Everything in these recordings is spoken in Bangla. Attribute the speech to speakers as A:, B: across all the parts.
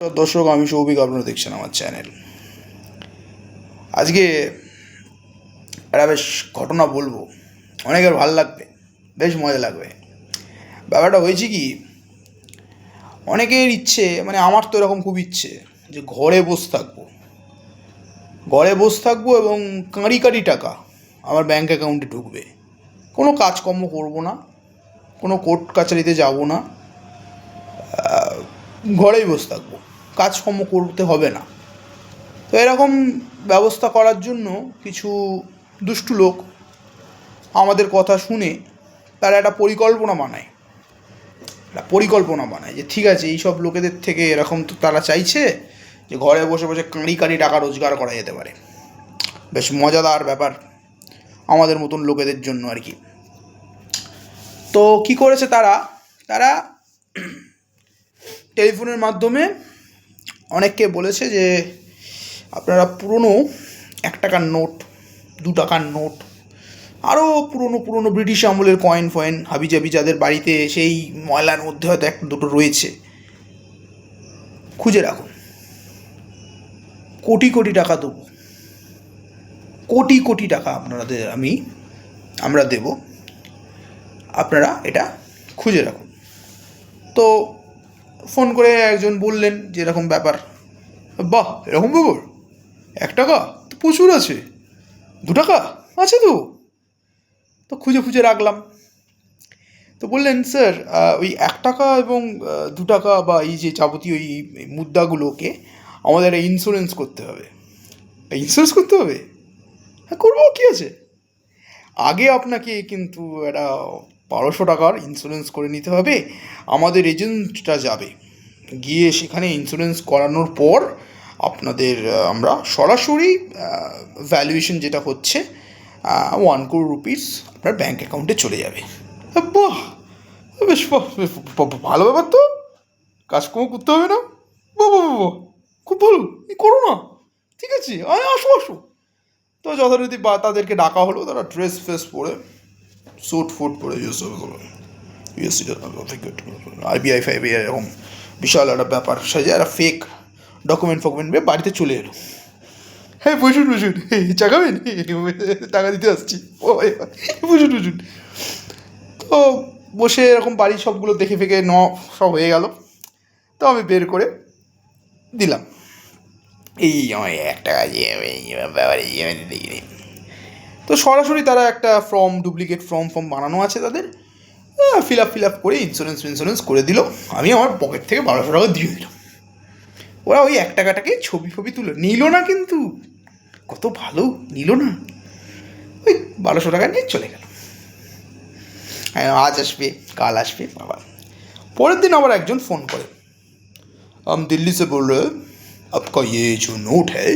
A: দর্শক, আমি সৌভিক, আপনারা দেখছেন আমার চ্যানেল। আজকে একটা বেশ ঘটনা বলবো, অনেকের ভালো লাগবে, বেশ মজা লাগবে। ব্যাপারটা হয়েছে কি, অনেকের ইচ্ছে, মানে আমার তো এরকম খুব ইচ্ছে যে ঘরে বসে থাকবো এবং কাঁড়ি কাঁড়ি টাকা আমার ব্যাঙ্ক অ্যাকাউন্টে ঢুকবে। কোনো কাজকর্ম করব না, কোনো কোর্ট কাছারিতে যাব না, ঘরেই বসে থাকবো, কাজকর্ম করতে হবে না। তো এরকম ব্যবস্থা করার জন্য কিছু দুষ্টু লোক আমাদের কথা শুনে তারা একটা পরিকল্পনা বানায় যে ঠিক আছে, এইসব লোকেদের থেকে এরকম তো তারা চাইছে যে ঘরে বসে বসে কাঁড়ি কাঁড়ি টাকা রোজগার করা যেতে পারে। বেশ মজাদার ব্যাপার আমাদের মতন লোকেদের জন্য আর কি। তো কি করেছে তারা তারা টেলিফোনের মাধ্যমে অনেককে বলেছে যে আপনারা পুরনো 1 টাকার নোট, 2 টাকার নোট, আরও পুরনো পুরনো ব্রিটিশ আমলের কয়েন ফয়েন হাবিজাবি যাদের বাড়িতে সেই ময়লার মধ্যে হয়তো একটা দুটো রয়েছে, খুঁজে রাখুন। কোটি কোটি টাকা দেবো, কোটি কোটি টাকা আমরা দেব, আপনারা এটা খুঁজে রাখুন। তো ফোন করে একজন বললেন যে এরকম ব্যাপার। বাহ, এরকম ব্যাপার! 1 টাকা তো প্রচুর আছে, 2 টাকা আছে তো। তো খুঁজে খুঁজে রাখলাম। তো বললেন, স্যার ওই 1 টাকা এবং 2 টাকা বা এই যে যাবতীয় এই মুদ্রাগুলোকে আমাদের একটা ইন্স্যুরেন্স করতে হবে। হ্যাঁ, করবো, কী আছে। আগে আপনাকে কিন্তু একটা 1200 টাকার ইন্স্যুরেন্স করে নিতে হবে। আমাদের এজেন্টটা যাবে, গিয়ে সেখানে ইন্স্যুরেন্স করানোর পর আপনাদের আমরা সরাসরি ভ্যালুয়েশন যেটা হচ্ছে 1 crore রুপিস আপনার ব্যাঙ্ক অ্যাকাউন্টে চলে যাবে। বাহ, বেশ ভালো ব্যাপার তো, কাজকর্ম করতে হবে না। বাহ বাহ বাহ, খুব ভালো, করো না, ঠিক আছে, আসো আসো। তো যথারীতি তাদেরকে ডাকা হলো। তারা ড্রেস ফ্রেস পরে, স্যুট ফুট পরে, আরবিআই ফাইবিআই এরকম বিশাল একটা ব্যাপার সাজে একটা ফেক ডকুমেন্ট বাড়িতে চলে এলো। হ্যাঁ, বসুন, চা খাবেন, টাকা দিতে আসছি, বসুন। তো বসে এরকম বাড়ির সবগুলো দেখে ফেকে সব হয়ে গেল। তো আমি বের করে দিলাম, এই আমার 1 টাকা দেখিনি। তো সরাসরি তারা একটা ডুপ্লিকেট ফর্ম বানানো আছে তাদের, ফিল আপ করে ইন্স্যুরেন্স করে দিল। আমি আমার পকেট থেকে 1200 টাকা দিয়ে দিলাম। ওরা ওই 1 টাকাটাকে ছবি তুলে নিল না, কিন্তু কত ভালো নিল না, ওই 1200 টাকা নিয়ে চলে গেল। আজ আসবে, কাল আসবে, বাবা। পরের দিন আবার একজন ফোন করে, हम दिल्ली से बोल रहे हैं, आपका ये जो नोट है,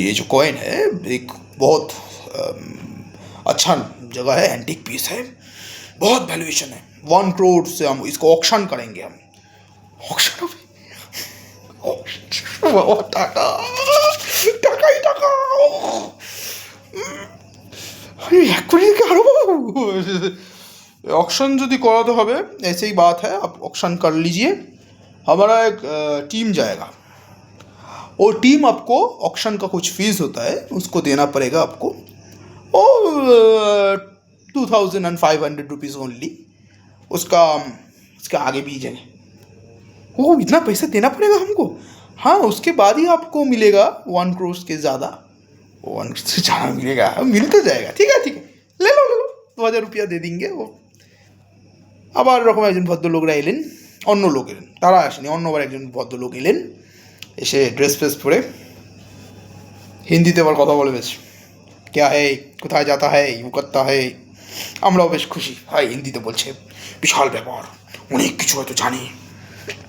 A: ये जो कॉइन है, एक बहुत अच्छा जगह है, एंटीक पीस है, बहुत वैल्यूएशन है, 1 crore से हम इसको ऑक्शन करेंगे। हम ऑक्शन টাকা, টাকাই টাকা, এক কোটি থেকে আরো ऑक्शन যদি করাতে হবে, ऐसे ही बात है, आप ऑक्शन कर लीजिए, हमारा एक टीम जाएगा। वो टीम आपको ऑक्शन का कुछ फीस होता है, उसको देना पड़ेगा आपको, और 2500 रुपीज़ ओनली। उसका आगे भी जाए, वो इतना पैसा देना पड़ेगा हमको। हाँ, उसके बाद ही आपको मिलेगा 1 crore के ज़्यादा, 1 crore से ज़्यादा मिलेगा, मिल तो जाएगा। ठीक है, ले लो 2000 रुपया दे देंगे। वो আবার এরকম একজন ভদ্রলোকরা এলেন, অন্য লোক এলেন, তারা আসেনি, অন্যবার একজন ভদ্রলোক এলেন, এসে ড্রেস ফ্রেস পরে হিন্দিতে আবার কথা বলে, বেশ ক্যা হে, কোথায় যাতা হে, ইউ করতা হে। আমরাও বেশ খুশি, হাই হিন্দিতে বলছে, বিশাল ব্যাপার, অনেক কিছু হয়তো জানি,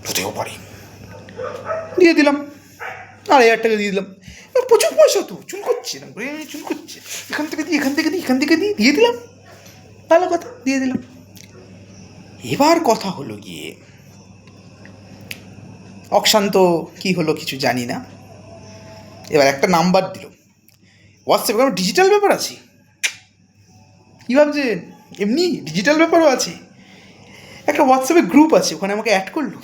A: হতেও পারে। দিয়ে দিলাম, 2500 টাকা দিয়ে দিলাম। প্রচুর পয়সা তো, চুল করছে না, চুল করছে, এখান থেকে দিয়ে দিলাম। ভালো কথা, দিয়ে দিলাম। এবার কথা হলো গিয়ে, অকশান তো কী হলো কিছু জানি না। এবার একটা নাম্বার দিল, হোয়াটসঅ্যাপে আমার ডিজিটাল ব্যাপার আছে। কী ভাবছেন, এমনি ডিজিটাল ব্যাপারও আছে। একটা হোয়াটসঅ্যাপে গ্রুপ আছে, ওখানে আমাকে অ্যাড করলো।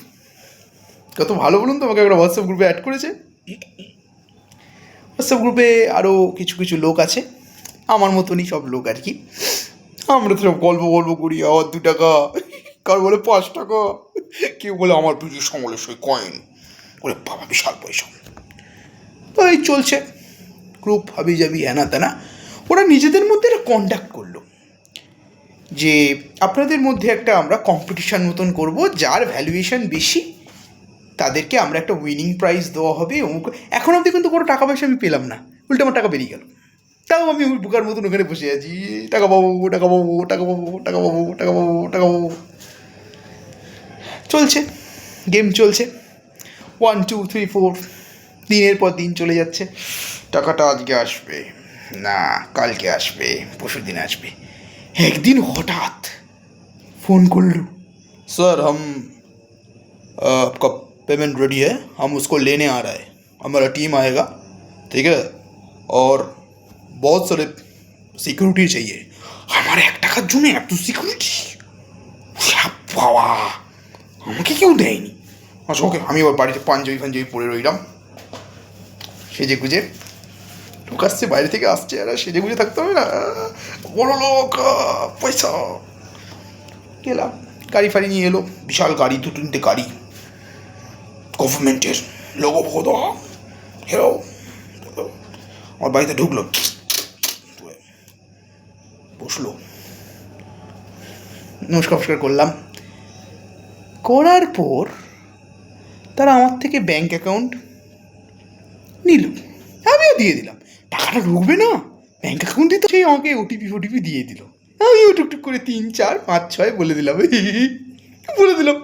A: কত ভালো বলুন তো, আমাকে একটা হোয়াটসঅ্যাপ গ্রুপে অ্যাড করেছে। হোয়াটসঅ্যাপ গ্রুপে আরও কিছু কিছু লোক আছে, আমার মতনই সব লোক আর কি। আমরা তো সব গল্প করি, আমার 2 টাকা, কার বলে 5 টাকা, কেউ বলে আমার বিজয় সমলেশ্বরী কয়েন, বলে বাবা বিশাল পয়সা। তো এই চলছে গ্রুপ, হাবি যাবি হ্যানা তেনা। ওরা নিজেদের মধ্যে একটা কন্ডাক্ট করলো যে আপনাদের মধ্যে একটা আমরা কম্পিটিশান মতন করব, যার ভ্যালুয়েশন বেশি তাদেরকে আমরা একটা উইনিং প্রাইজ দেওয়া হবে। এখন অবধি কিন্তু কোনো টাকা পয়সা আমি পেলাম না, উল্টে আমার টাকা বেরিয়ে গেল। তাও আমি বুকার মতন ওখানে বসে আছি, টাকা পাবো টাকা পাবো টাকা পাবো টাকা পাবো টাকা পাবো টাকা পাবো। চলছে, গেম চলছে, 1 2 3 4, দিনের পর দিন চলে যাচ্ছে। টাকাটা আজকে আসবে না, কালকে আসবে, পরশু দিন আসবে। একদিন হঠাৎ ফোন করলো, सर हम आपका पेमेंट रेडी है, हम उसको लेने आ रहा है, हमारा टीम आएगा, ठीक है, और बहुत सारे সিকিউরিটি चाहिए। আমার 1 টাকার জন্য এত সিকিউরিটি, বাবা আমাকে কেউ দেয়নি। আচ্ছা ওকে, আমি এবার বাড়িতে পাঞ্জাবি পরে রইলাম, সেজে গুজে। লোক আসছে বাইরে থেকে, আসছে, আর সেজে গুজে থাকতে হবে না, বড় লোক, পয়সা। গেলাম, গাড়ি ফাড়ি নিয়ে এলো, বিশাল গাড়ি, 2-3টে গাড়ি গভর্নমেন্টের, লোগো ফোগো দেওয়া, এলো আমার বাড়িতে ঢুকলো, বসলো, নমস্কার করলাম। করার পর তারা আমার থেকে ব্যাঙ্ক অ্যাকাউন্ট নিল, আমিও দিয়ে দিলাম। টাকাটা ঢুকবে না ব্যাঙ্ক অ্যাকাউন্টে, তো সেই আমাকে ওটিপি দিয়ে দিল। আমিও টুকটুক করে 3 4 5 6 বলে দিলাম, বলে দিলাম।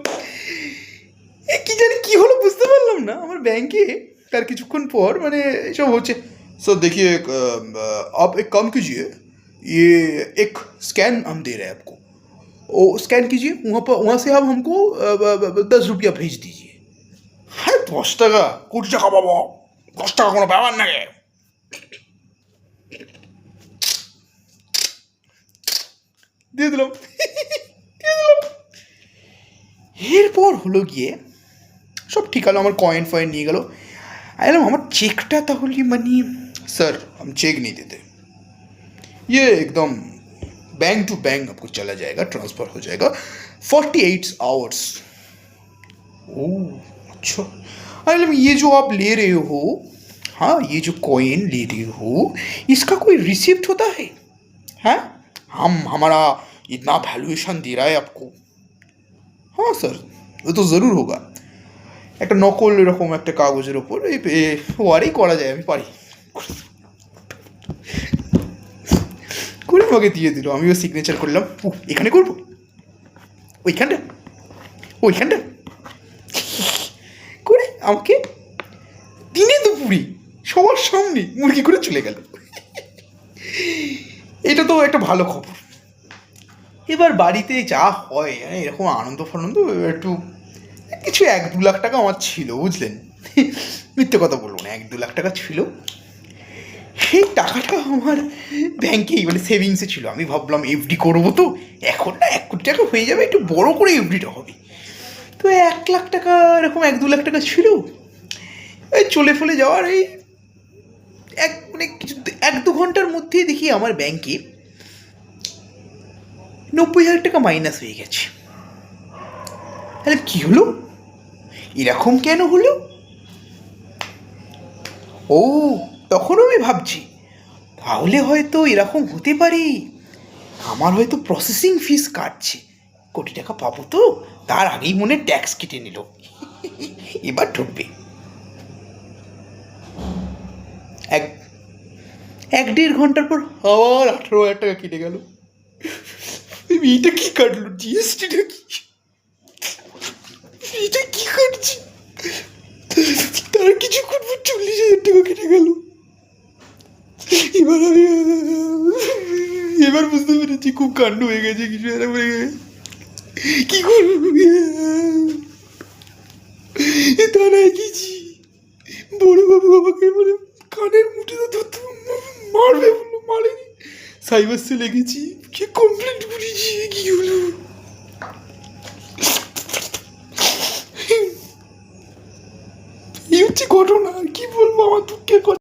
A: কি জানি কী হলো বুঝতে পারলাম না। আমার ব্যাংকে তার কিছুক্ষণ পর মানে এসব হচ্ছে, सर देखिए आप एक काम कीजिए, ये एक स्कैन हम दे रहे हैं आपको, वो स्कैन कीजिए, वहाँ से आप हमको 10 रुपया भेज दीजिए। হ্যাঁ 10 টাকা, কোটি টাকা পাবো, 10 টাকা কোনো ব্যাপার নাকি? দিয়ে দিলাম। এরপর হলো গিয়ে সব ঠিক হলো, আমার কয়েন ফয়েন নিয়ে গেলো। আরে আমার চেকটা তাহলে মানে, सर हम चेक नहीं देते, ये एकदम बैंक टू बैंक आपको चला जाएगा, ट्रांसफ़र हो जाएगा 48 आवर्स। ओह अच्छा, अरे ये जो आप ले रहे हो, हाँ ये जो कॉइन ले रहे हो, इसका कोई रिसिप्ट होता है? हाँ, हमारा इतना वैल्यूएशन दे रहा है आपको। हाँ सर वो तो ज़रूर होगा। একটা নকল এরকম একটা কাগজের ওপর ওয়ারেই করা যায়, আমি পারি করে আমাকে দিয়ে দিল। আমিও সিগনেচার করলাম, এখানে করবো, ওইখানটা করে আমাকে দিনে দুপুরে সবার সামনে মুরগি করে চলে গেল। এটা তো একটা ভালো খবর। এবার বাড়িতে যা হয় এরকম আনন্দ ফানন্দ, একটু কিছু 1-2 লাখ টাকা আমার ছিল, বুঝলেন, মিথ্যে কথা বলবো না, 1-2 লাখ টাকা ছিল। সেই টাকাটা আমার ব্যাংকেই মানে সেভিংসে ছিল। আমি ভাবলাম এফডি করবো, তো এখন না 1 কোটি টাকা হয়ে যাবে, একটু বড়ো করে এফডিটা হবে। তো 1 লাখ টাকা এরকম 1-2 লাখ টাকা ছিল, এই চলে ফলে যাওয়ার এই মানে কিছু 1-2 ঘন্টার মধ্যেই দেখি আমার ব্যাংকে 90,000 টাকা মাইনাস হয়ে গেছে। তাহলে কী হলো, এরকম কেন হলো? ও তখন আমি ভাবছি তাহলে হয়তো এরকম হতে পারে, আমার হয়তো প্রসেসিং ফিস কাটছে, কোটি টাকা পাবো তো, তার আগেই মনে ট্যাক্স কেটে নিল, এবার ঢুকবে। 1-1.5 ঘন্টার পর আবার 18,000 টাকা কেটে গেল। এইটা কি কাটলো, জিএসটিটা কি, এটা কি কাটছে? তার কিছুক্ষণ পর 40,000 টাকা কেটে গেল। এবার বুঝতে পেরেছি খুব কাণ্ড হয়ে গেছে কিছু, কি করবো। তারা গেছি বড়বাবু আমাকে মানে কানের মুঠে ধরতে মারবে বললো, মারেনি, সাইবার সেলে গেছি, কি কমপ্লেন্ট করেছি, কি হলো। ঘটেছে ঘটনা, কি বলবো, আমার দুঃখের কথা।